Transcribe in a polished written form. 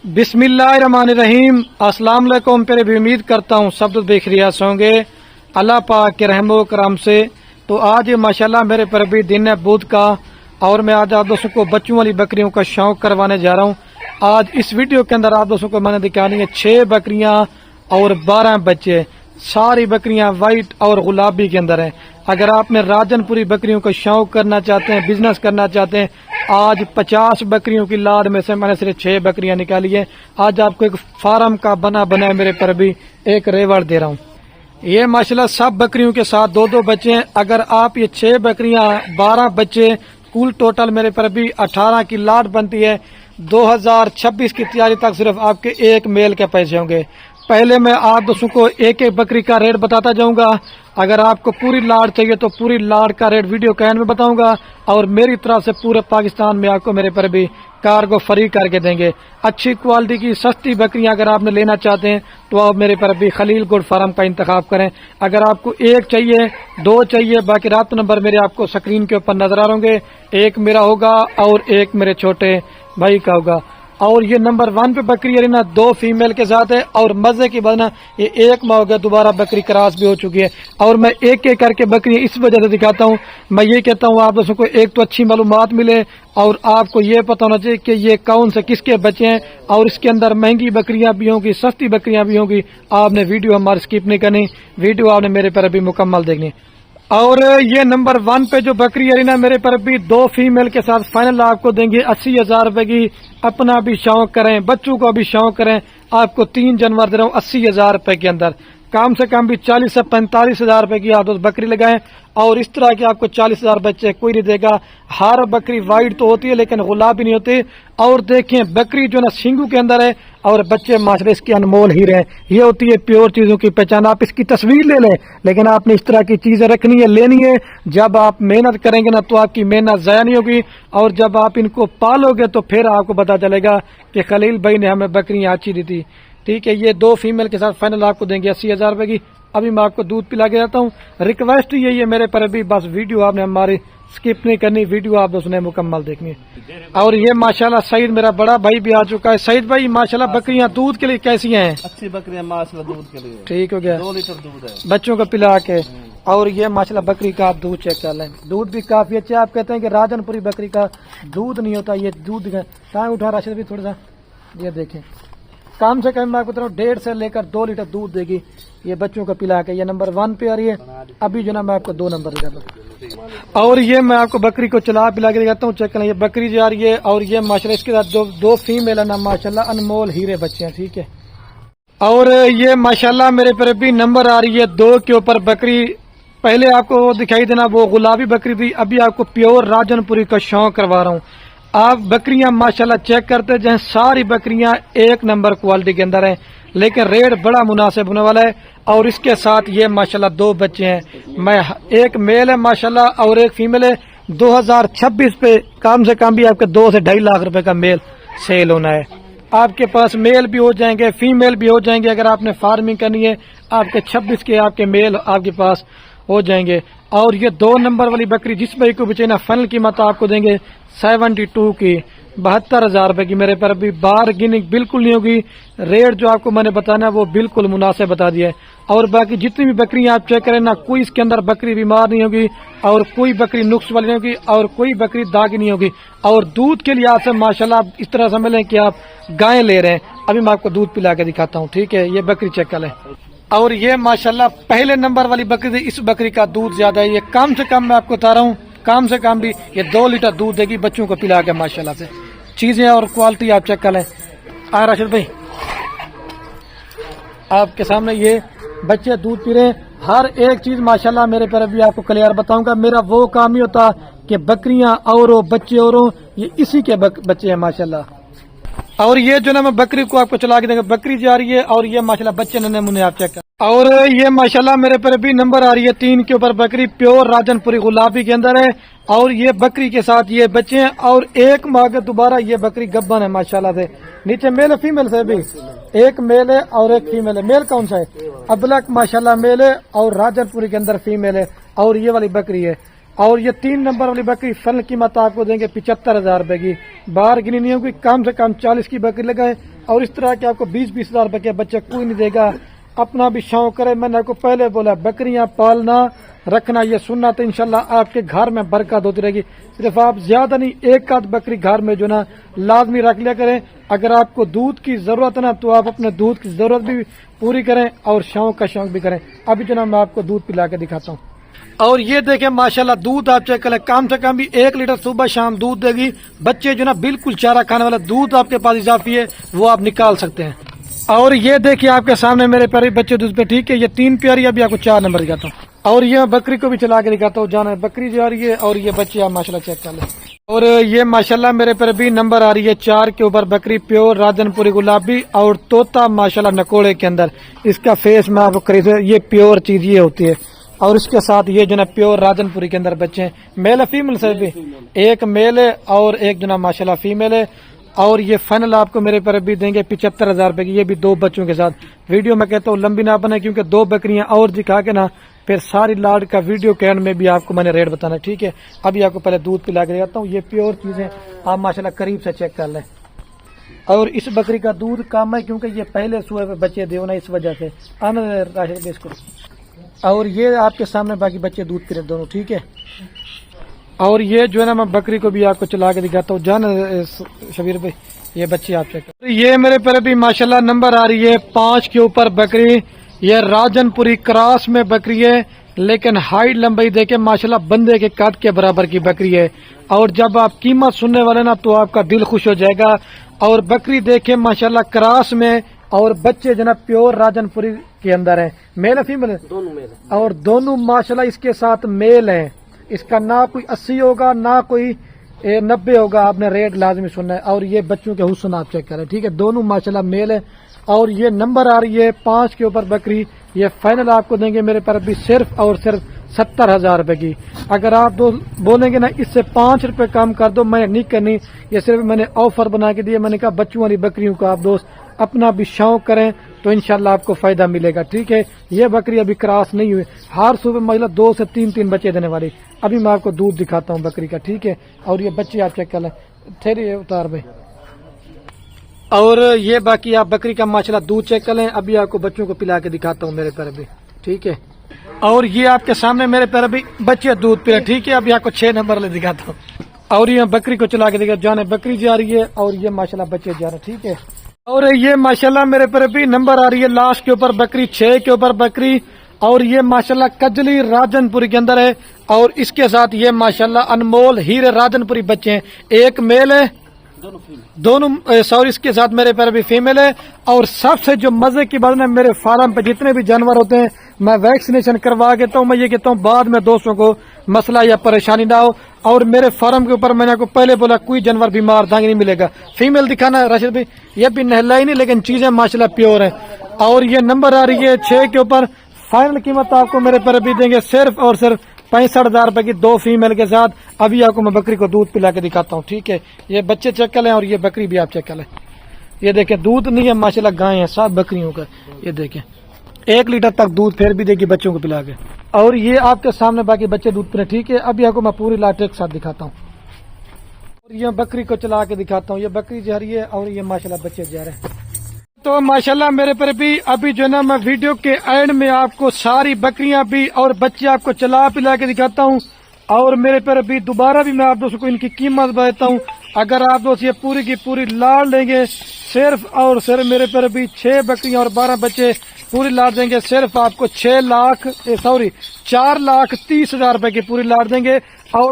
बिस्मिल्लाहिर्रहमानिर्रहीम। अस्सलाम वालेकुम। पहले भी उम्मीद करता हूँ सब लोग बेखैरियत से होंगे अल्लाह पाक के रहमो करम से। तो आज ये माशाल्लाह मेरे पर भी दिन है बुध का, और मैं आज आप दोस्तों को बच्चों वाली बकरियों का शौक करवाने जा रहा हूँ। आज इस वीडियो के अंदर आप दोस्तों को मैंने दिखानी है 6 बकरियां और 12 बच्चे। सारी बकरियां वाइट और गुलाबी के अंदर हैं। अगर आपने राजनपुरी बकरियों का शौक करना चाहते हैं, बिजनेस करना चाहते हैं, आज 50 बकरियों की लाद में से मैंने सिर्फ 6 बकरियां निकाली है। आज आपको एक फार्म का बना बनाया मेरे पर भी एक रेवड़ दे रहा हूँ। ये माशाल्लाह सब बकरियों के साथ 2-2 बच्चे हैं। अगर आप ये 6 बकरियां 12 बच्चे कुल टोटल मेरे पर भी 18 की लाट बनती है। 2026 की तैयारी तक सिर्फ आपके एक मेल के पैसे होंगे। पहले मैं आप दोस्तों को एक एक बकरी का रेट बताता जाऊंगा। अगर आपको पूरी लाट चाहिए तो पूरी लाट का रेट वीडियो के एंड में बताऊंगा, और मेरी तरफ से पूरे पाकिस्तान में आपको मेरे पर भी कार्गो फ्री करके देंगे। अच्छी क्वालिटी की सस्ती बकरियां अगर आपने लेना चाहते हैं तो आप मेरे पर भी खलील गुड फार्म का इंतखाब करें। अगर आपको एक चाहिए, 2 चाहिए, बाकी रात नंबर मेरे आपको स्क्रीन के ऊपर नजर आ होंगे। एक मेरा होगा और एक मेरे छोटे भाई का होगा। और ये नंबर 1 पे बकरी है ना, 2 फीमेल के साथ है। और मजे की बात ना, ये 1 माह हो गया दोबारा बकरी क्रॉस भी हो चुकी है। और मैं एक एक करके बकरी इस वजह से दिखाता हूँ, मैं ये कहता हूँ आप दोस्तों को एक तो अच्छी मालूमात मिले, और आपको ये पता होना चाहिए कि ये कौन से किसके बच्चे हैं। और इसके अंदर महंगी बकरियां भी होंगी, सस्ती बकरियां भी होंगी। आपने वीडियो हमारी स्किप नहीं करनी, वीडियो आपने मेरे पर भी मुकम्मल देखनी। और ये नंबर 1 पे जो बकरी है ना, मेरे पर भी 2 फीमेल के साथ फाइनल आपको देंगे 80,000 रुपए की। अपना भी शौक करें, बच्चों का भी शौक करें, आपको 3 जानवर दे रहा हूँ 80,000 रुपए के अंदर। कम से कम भी 40 से 45,000 रुपए की आप दोस्त बकरी लगाएं। और इस तरह के आपको 40,000 बच्चे कोई नहीं देगा। हर बकरी वाइट तो होती है लेकिन गुलाबी नहीं होती। और देखें बकरी जो ना सींगू के अंदर है, और बच्चे माशरे इसके अनमोल हीरे हैं। ये होती है प्योर चीजों की पहचान। आप इसकी तस्वीर ले लें, लेकिन आपने इस तरह की चीजें रखनी है, लेनी है। जब आप मेहनत करेंगे ना तो आपकी मेहनत जाया नहीं होगी, और जब आप इनको पालोगे तो फिर आपको पता चलेगा कि खलील भाई ने हमें बकरियां अच्छी दी थी। ठीक है, ये 2 फीमेल के साथ फाइनल आपको देंगे 80,000 रुपए की। अभी मैं आपको दूध पिला के जाता हूँ। रिक्वेस्ट यही है मेरे पर भी, बस वीडियो आपने हमारी स्किप नहीं करनी, वीडियो आप दोस्तों ने मुकम्मल देखनी है। और ये माशाल्लाह सईद मेरा बड़ा भाई भी आ चुका है। सईद भाई माशाल्लाह बकरियां दूध के लिए कैसी हैं? अच्छी बकरियां माशाल्लाह दूध के लिए ठीक हो गया, 2 लीटर दूध है बच्चों को पिला के। और ये माशाल्लाह बकरी का आप दूध चेक कर लें, दूध भी काफी अच्छा है। आप कहते हैं कि राजनपुरी बकरी का दूध नहीं होता, ये दूध कहाँ उठा राशिद भी थोड़ा सा, ये देखें कम से कम मैं आपको 1.5 से लेकर 2 लीटर दूध देगी ये बच्चों को पिला के। ये नंबर 1 पे आ रही है। अभी जो ना मैं आपको 2 नंबर दिखाता हूँ। और ये मैं आपको बकरी को चला पिला के दिखाता हूँ, चेक करें। ये बकरी जा रही है, और ये माशाल्लाह इसके साथ 2 फीमेल है ना, माशाल्लाह अनमोल हीरे बच्चे हैं। ठीक है, और ये माशाल्लाह मेरे पर भी नंबर आ रही है 2 के ऊपर बकरी। पहले आपको वो दिखाई देना वो गुलाबी बकरी थी, अभी आपको प्योर राजनपुरी का शौक करवा रहा हूँ। आप बकरियां माशाल्लाह चेक करते जाएं, सारी बकरियां 1 नंबर क्वालिटी के अंदर हैं, लेकिन रेट बड़ा मुनासिब होने वाला है। और इसके साथ ये माशाल्लाह 2 बच्चे हैं। मैं एक मेल है माशाल्लाह और एक फीमेल है। 2026 पे कम से कम भी आपके 2 से 2.5 लाख रुपए का मेल सेल होना है। आपके पास मेल भी हो जाएंगे, फीमेल भी हो जाएंगे। अगर आपने फार्मिंग करनी है, आपके 26 के आपके मेल आपके पास हो जाएंगे। और ये 2 नंबर वाली बकरी जिस भाई को बेचे ना, फाइनल कीमत आपको देंगे 72 की, 72,000 रुपए की। मेरे पर अभी बार्गेनिंग बिल्कुल नहीं होगी। रेट जो आपको मैंने बताना वो बिल्कुल मुनासिब बता दिया है। और बाकी जितनी भी बकरियां आप चेक करें ना, कोई इसके अंदर बकरी बीमार नहीं होगी, और कोई बकरी नुक्स वाली नहीं होगी, और कोई बकरी दागी नहीं होगी। और दूध के लिए आपसे माशाल्लाह इस तरह समझ कि आप गाय ले रहे हैं। अभी मैं आपको दूध पिला के दिखाता हूँ। ठीक है, ये बकरी चेक कर लें। और ये माशाल्लाह पहले नंबर वाली बकरी थी, इस बकरी का दूध ज्यादा है। ये कम से कम मैं आपको बता रहा हूँ, कम से कम भी ये 2 लीटर दूध देगी बच्चों को पिला के माशाल्लाह से। चीजें और क्वालिटी आप चेक कर लें। राशिद भाई आपके सामने ये बच्चे दूध पी रहे हैं, हर एक चीज माशाल्लाह मेरे पर अभी आपको क्लियर बताऊंगा। मेरा वो काम ही होता कि बकरियां और बच्चे और ये इसी के बच्चे हैं माशाल्लाह। और ये जो ना मैं बकरी को आपको चला के देंगे, बकरी जा रही है, और ये माशाल्लाह बच्चे नन्हे मुन्ने आप चेक कर। और ये माशाल्लाह मेरे पर भी नंबर आ रही है 3 के ऊपर बकरी, प्योर राजनपुरी गुलाबी के अंदर है। और ये बकरी के साथ ये बच्चे हैं, और 1 माह के दोबारा ये बकरी गब्बन है माशाल्लाह से। नीचे मेल है फीमेल से भी, 1 मेल है और 1 फीमेल है। मेल कौन सा है? अबलक माशाल्लाह मेल है, और राजनपुरी के अंदर फीमेल है, और ये वाली बकरी है। और ये 3 नंबर वाली बकरी फल कीमत आपको देंगे 75,000 रुपए की। बाहर गिनी नहीं होगी, कम से कम 40 की बकरी लगाए اور اس طرح کے آپ کو 20-20 ہزار روپے کے بچے کوئی نہیں دے گا. اپنا بھی شوق کرے. میں نے آپ کو پہلے بولا بکریاں پالنا رکھنا یہ سنت ہے، انشاءاللہ آپ کے گھر میں برکت ہوتی رہے گی. صرف آپ زیادہ نہیں ایک آدھ بکری گھر میں جو نا لازمی رکھ لیا کریں. اگر آپ کو دودھ کی ضرورت ہے نا تو آپ اپنے دودھ کی ضرورت بھی پوری کریں اور شوق کا شوق بھی کریں. ابھی جو نا میں آپ کو دودھ پلا کے دکھاتا ہوں. اور یہ دیکھیں ماشاءاللہ دودھ آپ چیک کریں، کم سے کم بھی 1 لیٹر صبح شام دودھ دے گی. بچے جو نا بالکل چارہ کھانے والا دودھ آپ کے پاس اضافی ہے وہ آپ نکال سکتے ہیں. اور یہ دیکھیے آپ کے سامنے میرے پیارے بچے دودھ پہ، ٹھیک ہے. یہ 3 پیاری ابھی آپ کو 4 نمبر دکھاتا ہوں. اور یہ بکری کو بھی چلا کے دکھاتا ہوں. جانا بکری جو آ رہی ہے اور یہ بچے آپ ماشاءاللہ چیک کر لیں. اور یہ ماشاءاللہ میرے پر بھی نمبر آ رہی ہے 4 کے اوپر بکری پیور راجن پوری گلابی اور طوطا ماشاءاللہ نکوڑے کے اندر. اس کا فیس میں آپ کو قریب سے یہ پیور چیز یہ ہوتی ہے. اور اس کے ساتھ یہ جو نا پیور راجن پوری کے اندر بچے ہیں. میل ہے فیمل سے بھی ایک میل ہے اور ایک جو نا ماشاءاللہ فیمل ہے. اور یہ فائنل آپ کو میرے پر بھی دیں گے 75,000 روپے کی. یہ بھی 2 بچوں کے ساتھ. ویڈیو میں کہتا ہوں لمبی نہ بنے کیونکہ 2 بکریاں اور دکھا کے نا پھر ساری لاڈ کا ویڈیو کے اینڈ میں بھی آپ کو میں نے ریٹ بتانا، ٹھیک ہے. ابھی آپ کو پہلے دودھ پلا کے جاتا ہوں. یہ پیور چیزیں آپ ماشاءاللہ قریب سے چیک کر لیں. اور اس بکری کا دودھ کم ہے کیونکہ یہ پہلے سوئے پہ بچے دے نا اس وجہ سے. راشد اس کو. اور یہ آپ کے سامنے باقی بچے دودھ پی رہے دونوں، ٹھیک ہے. اور یہ جو ہے نا میں بکری کو بھی آپ کو چلا کے دکھاتا ہوں. جان شبیر بھائی یہ بچے آپ چیک کریں. یہ میرے پہلے بھی ماشاءاللہ نمبر آ رہی ہے 5 کے اوپر بکری. یہ راجن پوری کراس میں بکری ہے لیکن ہائٹ لمبائی دیکھیں ماشاءاللہ بندے کے قد کے برابر کی بکری ہے. اور جب آپ قیمت سننے والے نا تو آپ کا دل خوش ہو جائے گا. اور بکری دیکھیں ماشاءاللہ کراس میں اور بچے جناب پیور راجن پوری کے اندر ہیں. میل ہے فیمل ہے؟ دونوں میل. اور دونوں ماشاءاللہ اس کے ساتھ میل ہیں. اس کا نہ کوئی 80 ہوگا نہ کوئی 90 ہوگا. آپ نے ریٹ لازمی سننا ہے. اور یہ بچوں کے حسن آپ چیک کریں، ٹھیک ہے. دونوں ماشاءاللہ میل ہے. اور یہ نمبر آ رہی ہے 5 کے اوپر بکری. یہ فائنل آپ کو دیں گے میرے پر بھی صرف اور صرف 70,000 روپے کی. اگر آپ بولیں گے نا اس سے 5 روپے کم کر دو، میں نہیں کرنی. یہ صرف میں نے آفر بنا کے دیا. میں نے کہا بچوں والی بکریوں کو آپ دوست اپنا بھی شوق کریں تو انشاءاللہ آپ کو فائدہ ملے گا، ٹھیک ہے. یہ بکری ابھی کراس نہیں ہوئی. ہر صبح مطلب 2 سے 3 بچے دینے والی. ابھی میں آپ کو دودھ دکھاتا ہوں بکری کا، ٹھیک ہے. اور یہ بچے آپ چیک کر لیں. ٹھہریے اتار بھائی. اور یہ باقی آپ بکری کا ماشاءاللہ دودھ چیک کر لیں. ابھی آپ کو بچوں کو پلا کے دکھاتا ہوں میرے پر بھی، ٹھیک ہے. اور یہ آپ کے سامنے میرے پر بھی بچے دودھ پی رہے، ٹھیک ہے. ابھی آپ کو 6 نمبر لے دکھاتا ہوں. اور یہ بکری کو چلا کے دکھا. جانے بکری جا رہی ہے اور یہ ماشاءاللہ بچے جا رہے ہیں، ٹھیک ہے. اور یہ ماشاءاللہ میرے پر بھی نمبر آ رہی ہے لاسٹ کے اوپر بکری 6 کے اوپر بکری. اور یہ ماشاءاللہ کجلی راجن پوری کے اندر ہے. اور اس کے ساتھ یہ ماشاءاللہ انمول ہیرے راجن پوری بچے ہیں. ایک میل ہے دونوں سوری اس کے ساتھ میرے پر بھی فیمیل ہے. اور سب سے جو مزے کی بات ہے میرے فارم پہ جتنے بھی جانور ہوتے ہیں میں ویکسینیشن کروا دیتا ہوں. میں یہ کہتا ہوں بعد میں دوستوں کو مسئلہ یا پریشانی نہ ہو. اور میرے فارم کے اوپر میں نے آپ کو پہلے بولا کوئی جانور بیمار دھانگ نہیں ملے گا. فیمیل دکھانا راشد بھائی. یہ بھی نہلا ہی نہیں لیکن چیزیں ماشاءاللہ پیور ہیں. اور یہ نمبر آ رہی ہے 6 کے اوپر. فائنل قیمت آپ کو میرے پر بھی دیں گے صرف اور صرف 65,000 روپے کی 2 فیمیل کے ساتھ. ابھی آپ کو میں بکری کو دودھ پلا کے دکھاتا ہوں، ٹھیک ہے. یہ بچے چیک کر لیں اور یہ بکری بھی آپ چیک کر لیں. یہ دیکھیں دودھ نہیں ہے ماشاءاللہ گائے ہیں 7 بکریوں کا. یہ دیکھیں 1 لیٹر تک دودھ پھر بھی دے گی بچوں کو پلا کے. اور یہ آپ کے سامنے باقی بچے دودھ پی، ٹھیک ہے. ابھی آپ کو میں پوری لاٹ ایک ساتھ دکھاتا ہوں. اور یہ بکری کو چلا کے دکھاتا ہوں. یہ بکری جا رہی ہے اور یہ ماشاءاللہ بچے جا رہے ہیں. تو ماشاءاللہ میرے پر بھی ابھی جو نا میں ویڈیو کے اینڈ میں آپ کو ساری بکریاں بھی اور بچے آپ کو چلا پلا کے دکھاتا ہوں. اور میرے پر بھی دوبارہ بھی میں آپ دوستوں کو ان کی قیمت بتاتا ہوں. اگر آپ دوست یہ پوری کی پوری لاڑ لیں گے صرف اور صرف میرے پر بھی 6 بکریاں اور 12 بچے پوری لاڑ دیں گے صرف آپ کو 4,30,000 روپے کی پوری لاڑ دیں گے. اور